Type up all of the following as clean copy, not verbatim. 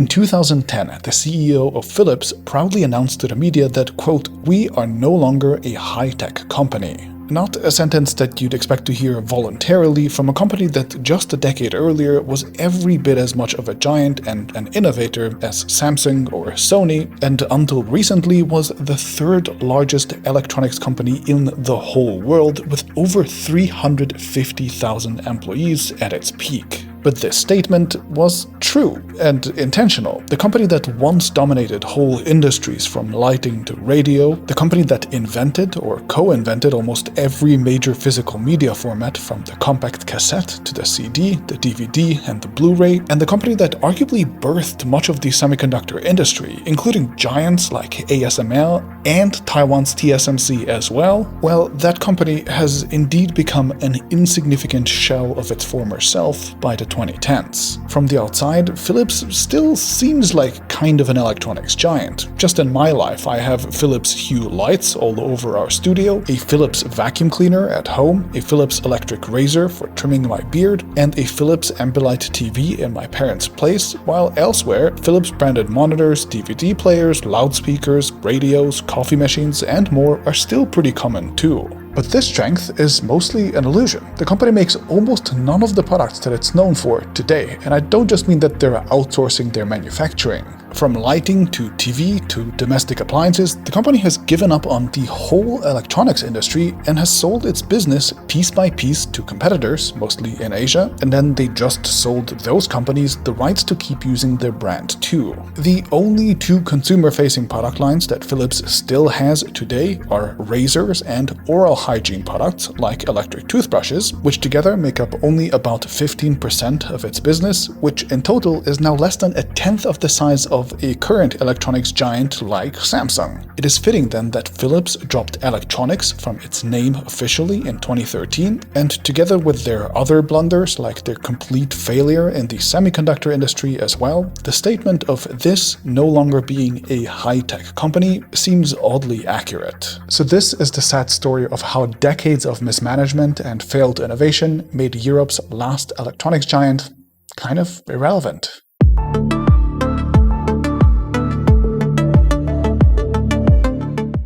In 2010, the CEO of Philips proudly announced to the media that, quote, "We are no longer a high-tech company." Not a sentence that you'd expect to hear voluntarily from a company that just a decade earlier was every bit as much of a giant and an innovator as Samsung or Sony, and until recently was the third largest electronics company in the whole world with over 350,000 employees at its peak. But this statement was true and intentional. The company that once dominated whole industries from lighting to radio, the company that invented or co-invented almost every major physical media format from the compact cassette to the CD, the DVD, and the Blu-ray, and the company that arguably birthed much of the semiconductor industry, including giants like ASML and Taiwan's TSMC as well, well, that company has indeed become an insignificant shell of its former self by the 2010s. From the outside, Philips still seems like kind of an electronics giant. Just in my life, I have Philips Hue lights all over our studio, a Philips vacuum cleaner at home, a Philips electric razor for trimming my beard, and a Philips Ambilight TV in my parents' place, while elsewhere, Philips branded monitors, DVD players, loudspeakers, radios, coffee machines, and more are still pretty common too. But this strength is mostly an illusion. The company makes almost none of the products that it's known for today, and I don't just mean that they're outsourcing their manufacturing. From lighting to TV to domestic appliances, the company has given up on the whole electronics industry and has sold its business piece by piece to competitors, mostly in Asia, and then they just sold those companies the rights to keep using their brand too. The only two consumer-facing product lines that Philips still has today are razors and oral hygiene products like electric toothbrushes, which together make up only about 15% of its business, which in total is now less than a tenth of the size of a current electronics giant like Samsung. It is fitting then that Philips dropped electronics from its name officially in 2013, and together with their other blunders like their complete failure in the semiconductor industry as well, the statement of this no longer being a high-tech company seems oddly accurate. So this is the sad story of how decades of mismanagement and failed innovation made Europe's last electronics giant kind of irrelevant.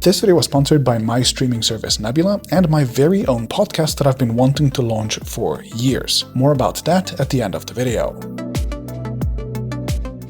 This video was sponsored by my streaming service Nebula and my very own podcast that I've been wanting to launch for years. More about that at the end of the video.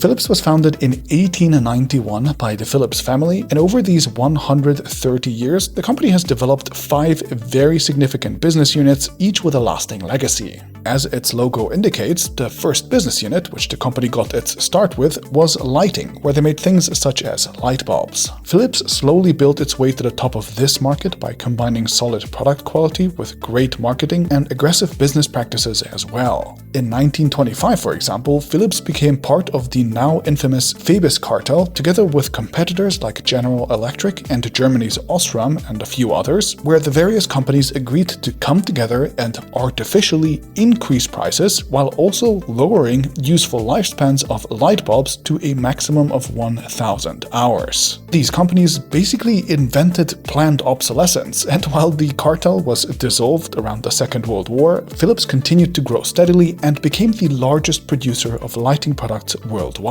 Philips was founded in 1891 by the Philips family, and over these 130 years, the company has developed 5 very significant business units, each with a lasting legacy. As its logo indicates, the first business unit, which the company got its start with, was lighting, where they made things such as light bulbs. Philips slowly built its way to the top of this market by combining solid product quality with great marketing and aggressive business practices as well. In 1925, for example, Philips became part of the now infamous Phoebus cartel, together with competitors like General Electric and Germany's Osram and a few others, where the various companies agreed to come together and artificially increase prices while also lowering useful lifespans of light bulbs to a maximum of 1,000 hours. These companies basically invented planned obsolescence, and while the cartel was dissolved around the Second World War, Philips continued to grow steadily and became the largest producer of lighting products worldwide.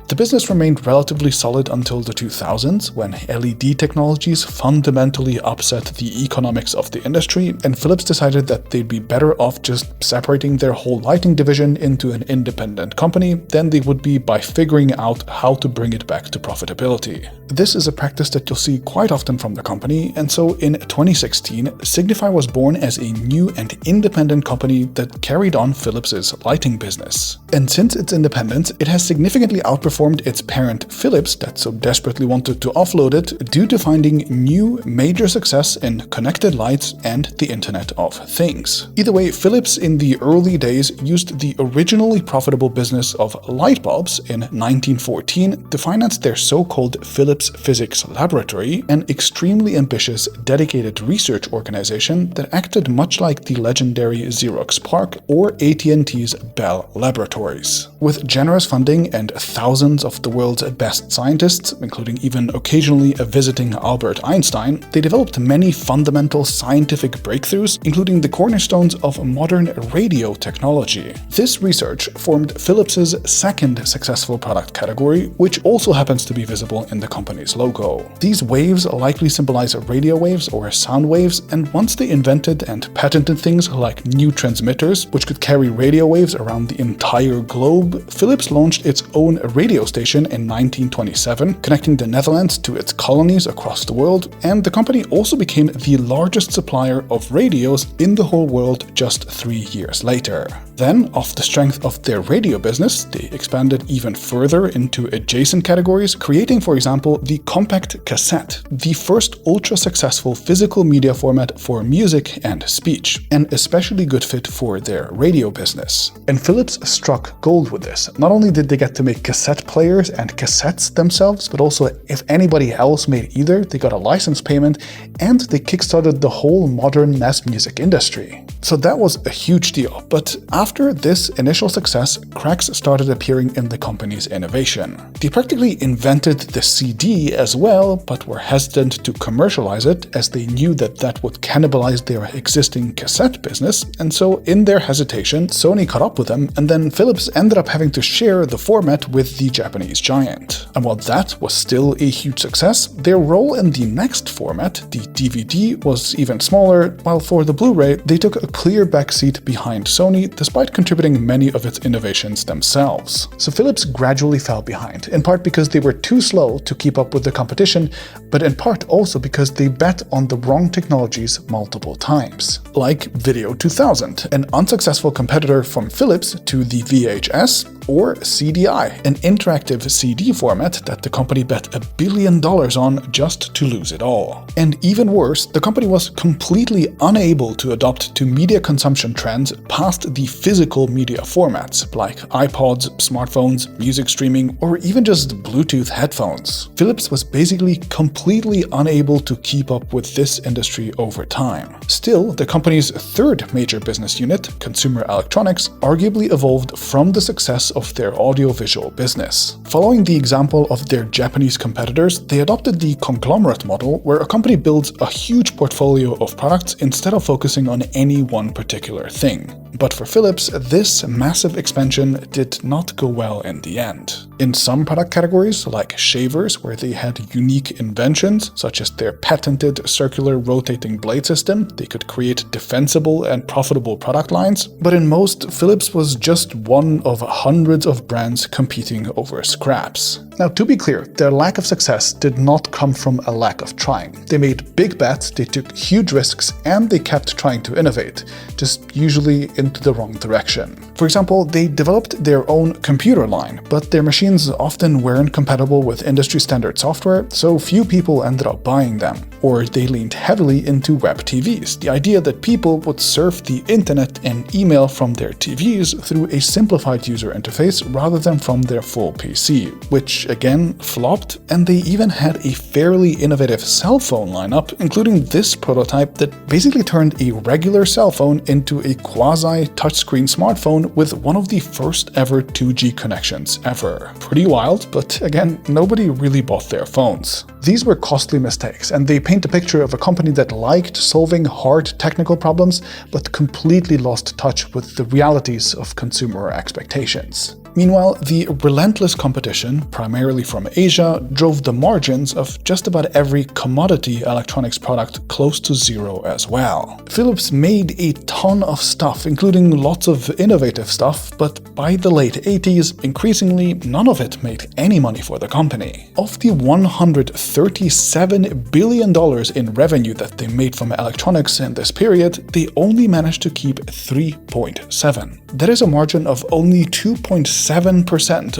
The business remained relatively solid until the 2000s, when LED technologies fundamentally upset the economics of the industry, and Philips decided that they'd be better off just separating their whole lighting division into an independent company than they would be by figuring out how to bring it back to profitability. This is a practice that you'll see quite often from the company, and so in 2016, Signify was born as a new and independent company that carried on Philips's lighting business. And since its independence, it has significantly outperformed its parent Philips that so desperately wanted to offload it due to finding new major success in connected lights and the Internet of Things. Either way, Philips in the early days used the originally profitable business of light bulbs in 1914 to finance their so-called Philips Physics Laboratory, an extremely ambitious, dedicated research organization that acted much like the legendary Xerox PARC or AT&T's Bell Laboratories. With generous funding and thousands dozens of the world's best scientists, including even occasionally a visiting Albert Einstein, they developed many fundamental scientific breakthroughs, including the cornerstones of modern radio technology. This research formed Philips's second successful product category, which also happens to be visible in the company's logo. These waves likely symbolize radio waves or sound waves, and once they invented and patented things like new transmitters, which could carry radio waves around the entire globe, Philips launched its own radio station in 1927, connecting the Netherlands to its colonies across the world, and the company also became the largest supplier of radios in the whole world just 3 years later. Then, off the strength of their radio business, they expanded even further into adjacent categories, creating, for example, the compact cassette, the first ultra-successful physical media format for music and speech, an especially good fit for their radio business. And Philips struck gold with this. Not only did they get to make cassette players and cassettes themselves, but also if anybody else made either, they got a license payment, and they kickstarted the whole modern mass music industry. So that was a huge deal, but after this initial success, cracks started appearing in the company's innovation. They practically invented the CD as well, but were hesitant to commercialize it as they knew that that would cannibalize their existing cassette business, and so in their hesitation, Sony caught up with them, and then Philips ended up having to share the format with the Japanese giant. And while that was still a huge success, their role in the next format, the DVD, was even smaller, while for the Blu-ray, they took a clear backseat behind Sony, despite contributing many of its innovations themselves. So Philips gradually fell behind, in part because they were too slow to keep up with the competition, but in part also because they bet on the wrong technologies multiple times. Like Video 2000, an unsuccessful competitor from Philips to the VHS, or CDI, an interactive CD format that the company bet $1 billion on just to lose it all. And even worse, the company was completely unable to adapt to media consumption trends past the physical media formats like iPods, smartphones, music streaming, or even just Bluetooth headphones. Philips was basically completely unable to keep up with this industry over time. Still, the company's third major business unit, consumer electronics, arguably evolved from the success of their audiovisual business. Following the example of their Japanese competitors, they adopted the conglomerate model, where a company builds a huge portfolio of products instead of focusing on any one particular thing. But for Philips, this massive expansion did not go well in the end. In some product categories, like shavers, where they had unique inventions, such as their patented circular rotating blade system, they could create defensible and profitable product lines. But in most, Philips was just one of hundreds of brands competing over scraps. Now, to be clear, their lack of success did not come from a lack of trying. They made big bets, they took huge risks, and they kept trying to innovate, just usually into the wrong direction. For example, they developed their own computer line, but their machines often weren't compatible with industry standard software, so few people ended up buying them. Or they leaned heavily into web TVs, the idea that people would surf the internet and email from their TVs through a simplified user interface rather than from their full PC, which again flopped, and they even had a fairly innovative cell phone lineup, including this prototype that basically turned a regular cell phone into a quasi-touchscreen smartphone with one of the first ever 2G connections ever. Pretty wild, but again, nobody really bought their phones. These were costly mistakes, and they paint a picture of a company that liked solving hard technical problems, but completely lost touch with the realities of consumer expectations. Meanwhile, the relentless competition, primarily from Asia, drove the margins of just about every commodity electronics product close to zero as well. Philips made a ton of stuff, including lots of innovative stuff, but by the late 80s, increasingly none of it made any money for the company. Of the $137 billion in revenue that they made from electronics in this period, they only managed to keep 3.7. That is a margin of only 2.7%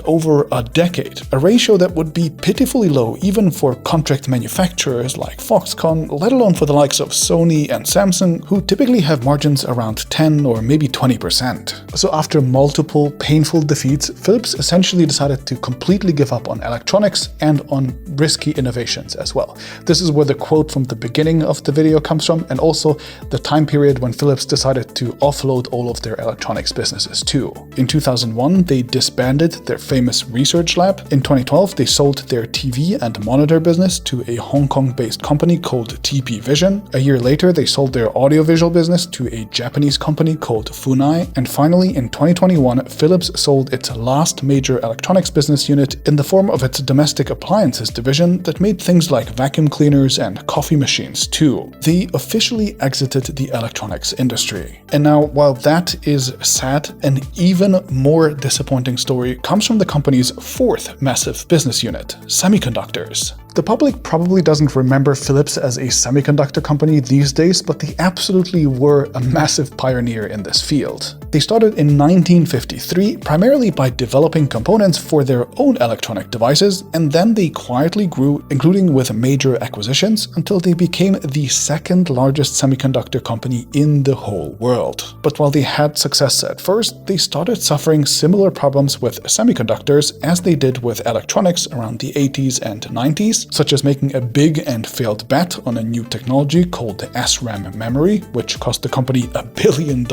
over a decade, a ratio that would be pitifully low even for contract manufacturers like Foxconn, let alone for the likes of Sony and Samsung, who typically have margins around 10 or maybe 20%. So after multiple painful defeats, Philips essentially decided to completely give up on electronics and on risky innovations as well. This is where the quote from the beginning of the video comes from, and also the time period when Philips decided to offload all of their electronics business. businesses too. In 2001, they disbanded their famous research lab. In 2012, they sold their TV and monitor business to a Hong Kong-based company called TP Vision. A year later, they sold their audiovisual business to a Japanese company called Funai. And finally, in 2021, Philips sold its last major electronics business unit in the form of its domestic appliances division that made things like vacuum cleaners and coffee machines too. They officially exited the electronics industry. And now, while that is sad, an even more disappointing story comes from the company's fourth massive business unit, semiconductors. The public probably doesn't remember Philips as a semiconductor company these days, but they absolutely were a massive pioneer in this field. They started in 1953 primarily by developing components for their own electronic devices, and then they quietly grew, including with major acquisitions, until they became the second largest semiconductor company in the whole world. But while they had success at first, they started suffering similar problems with semiconductors as they did with electronics around the 80s and 90s, such as making a big and failed bet on a new technology called the SRAM memory, which cost the company $1 billion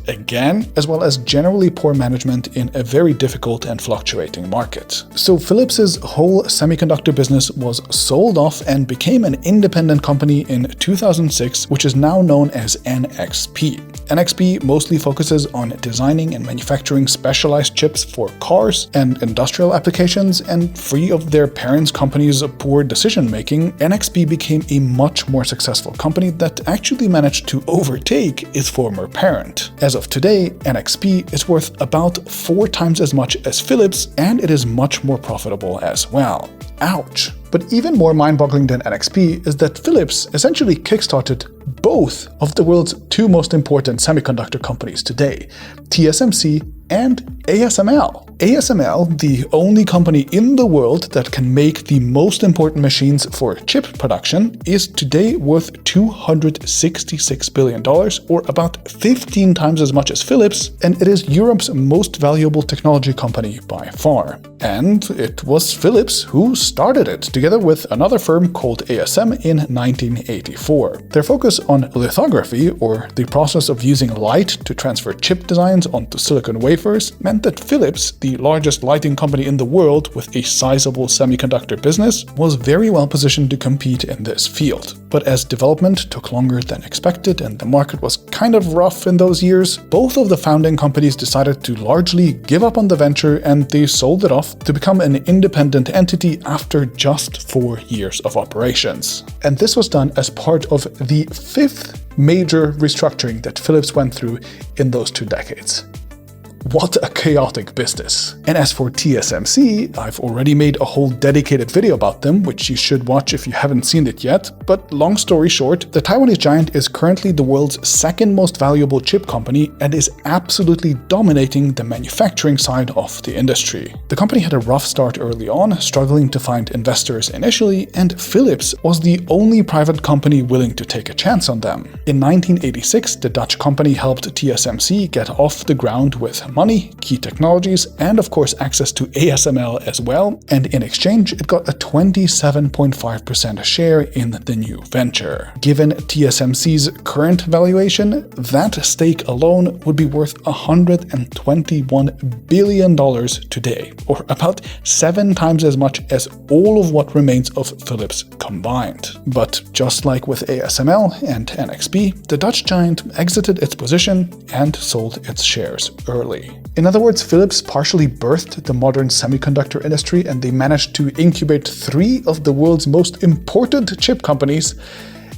again, as well as generally poor management in a very difficult and fluctuating market. So Philips's whole semiconductor business was sold off and became an independent company in 2006, which is now known as NXP. NXP mostly focuses on designing and manufacturing specialized chips for cars and industrial applications, and free of their parent company's poor decision-making, NXP became a much more successful company that actually managed to overtake its former parent. As of today, NXP is worth about 4 times as much as Philips, and it is much more profitable as well. Ouch. But even more mind-boggling than NXP is that Philips essentially kickstarted both of the world's 2 most important semiconductor companies today, TSMC and ASML. ASML, the only company in the world that can make the most important machines for chip production, is today worth $266 billion, or about 15 times as much as Philips, and it is Europe's most valuable technology company by far. And it was Philips who started it, together with another firm called ASM in 1984. Their focus on lithography, or the process of using light to transfer chip designs onto silicon wafers, meant that Philips, the largest lighting company in the world with a sizable semiconductor business, was very well positioned to compete in this field. But as development took longer than expected and the market was kind of rough in those years, both of the founding companies decided to largely give up on the venture, and they sold it off to become an independent entity after just 4 years of operations. And this was done as part of the 5th major restructuring that Philips went through in those 2 decades. What a chaotic business. And as for TSMC, I've already made a whole dedicated video about them, which you should watch if you haven't seen it yet. But long story short, the Taiwanese giant is currently the world's 2nd most valuable chip company and is absolutely dominating the manufacturing side of the industry. The company had a rough start early on, struggling to find investors initially, and Philips was the only private company willing to take a chance on them. In 1986, the Dutch company helped TSMC get off the ground with money, key technologies, and of course access to ASML as well, and in exchange it got a 27.5% share in the new venture. Given TSMC's current valuation, that stake alone would be worth $121 billion today, or about 7 times as much as all of what remains of Philips combined. But just like with ASML and NXP, the Dutch giant exited its position and sold its shares early. In other words, Philips partially birthed the modern semiconductor industry, and they managed to incubate 3 of the world's most important chip companies,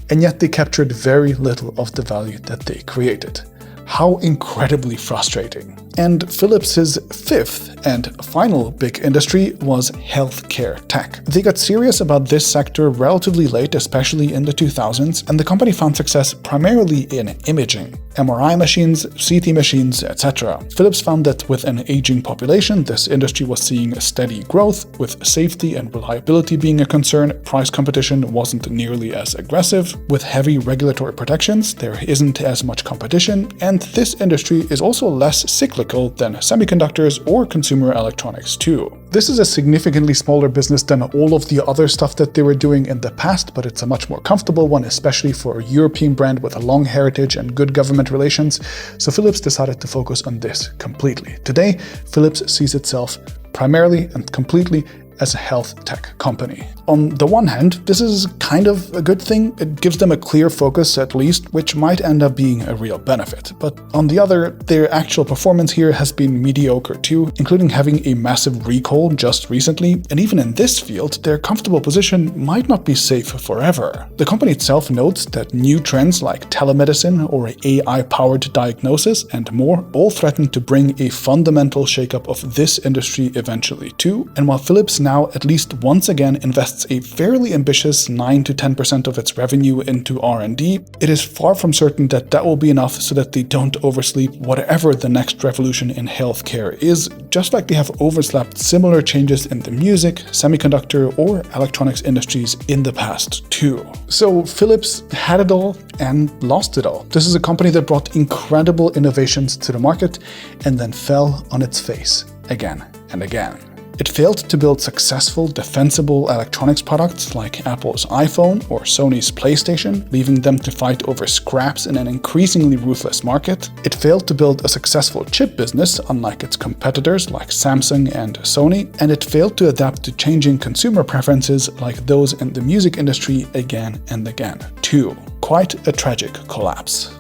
and yet they captured very little of the value that they created. How incredibly frustrating. And Philips's 5th and final big industry was healthcare tech. They got serious about this sector relatively late, especially in the 2000s, and the company found success primarily in imaging. MRI machines, CT machines, etc. Philips found that with an aging population, this industry was seeing steady growth, with safety and reliability being a concern. Price competition wasn't nearly as aggressive. With heavy regulatory protections, there isn't as much competition, and this industry is also less cyclical than semiconductors or consumer electronics too. This is a significantly smaller business than all of the other stuff that they were doing in the past, but it's a much more comfortable one, especially for a European brand with a long heritage and good government relations. So Philips decided to focus on this completely. Today, Philips sees itself primarily and completely as a health tech company. On the one hand, this is kind of a good thing. It gives them a clear focus at least, which might end up being a real benefit. But on the other, their actual performance here has been mediocre too, including having a massive recall just recently. And even in this field, their comfortable position might not be safe forever. The company itself notes that new trends like telemedicine or AI-powered diagnosis and more all threaten to bring a fundamental shakeup of this industry eventually too. And while Philips now at least once again invests a fairly ambitious 9 to 10% of its revenue into R&D, it is far from certain that that will be enough so that they don't oversleep whatever the next revolution in healthcare is, just like they have overslept similar changes in the music, semiconductor, or electronics industries in the past too. So Philips had it all and lost it all. This is a company that brought incredible innovations to the market and then fell on its face again and again. It failed to build successful, defensible electronics products like Apple's iPhone or Sony's PlayStation, leaving them to fight over scraps in an increasingly ruthless market. It failed to build a successful chip business, unlike its competitors like Samsung and Sony, and it failed to adapt to changing consumer preferences like those in the music industry again and again, too. Quite a tragic collapse.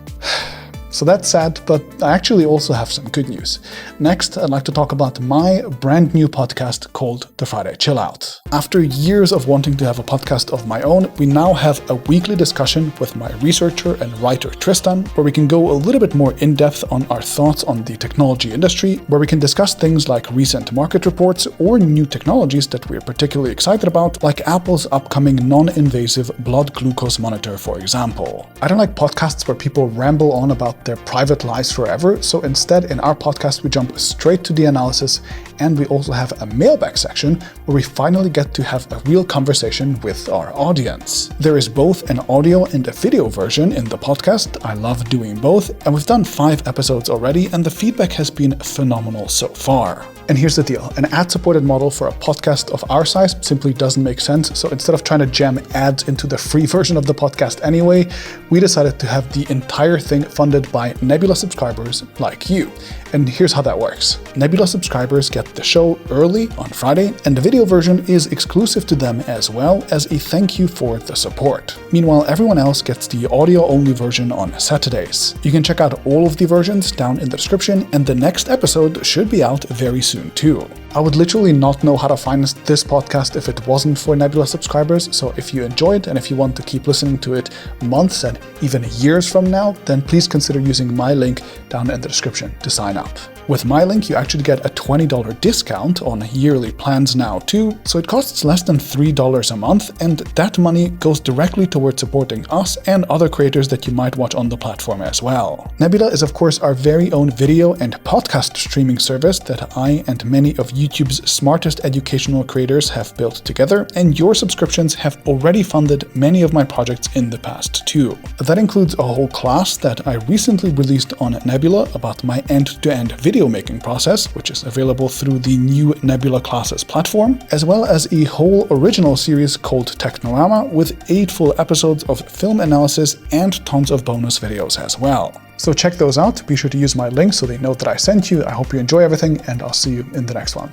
So that's sad, but I actually also have some good news. Next, I'd like to talk about my brand new podcast called The Friday Chill Out. After years of wanting to have a podcast of my own, we now have a weekly discussion with my researcher and writer Tristan, where we can go a little bit more in-depth on our thoughts on the technology industry, where we can discuss things like recent market reports or new technologies that we're particularly excited about, like Apple's upcoming non-invasive blood glucose monitor, for example. I don't like podcasts where people ramble on about their private lives forever, so instead in our podcast we jump straight to the analysis, and we also have a mailbag section where we finally get to have a real conversation with our audience. There is both an audio and a video version in the podcast. I love doing both, and we've done 5 episodes already, and the feedback has been phenomenal so far. And here's the deal, an ad-supported model for a podcast of our size simply doesn't make sense, so instead of trying to jam ads into the free version of the podcast anyway, we decided to have the entire thing funded by Nebula subscribers like you. And here's how that works. Nebula subscribers get the show early on Friday, and the video version is exclusive to them as well as a thank you for the support. Meanwhile, everyone else gets the audio-only version on Saturdays. You can check out all of the versions down in the description, and the next episode should be out very soon too. I would literally not know how to finance this podcast if it wasn't for Nebula subscribers, so if you enjoyed and if you want to keep listening to it months and even years from now, then please consider using my link down in the description to sign up. With my link, you actually get a $20 discount on yearly plans now too, so it costs less than $3 a month, and that money goes directly towards supporting us and other creators that you might watch on the platform as well. Nebula is of course our very own video and podcast streaming service that I and many of YouTube's smartest educational creators have built together, and your subscriptions have already funded many of my projects in the past too. That includes a whole class that I recently released on Nebula about my end-to-end video making process, which is available through the new Nebula Classes platform, as well as a whole original series called Technorama with 8 full episodes of film analysis and tons of bonus videos as well. So check those out, be sure to use my link so they know that I sent you. I hope you enjoy everything, and I'll see you in the next one.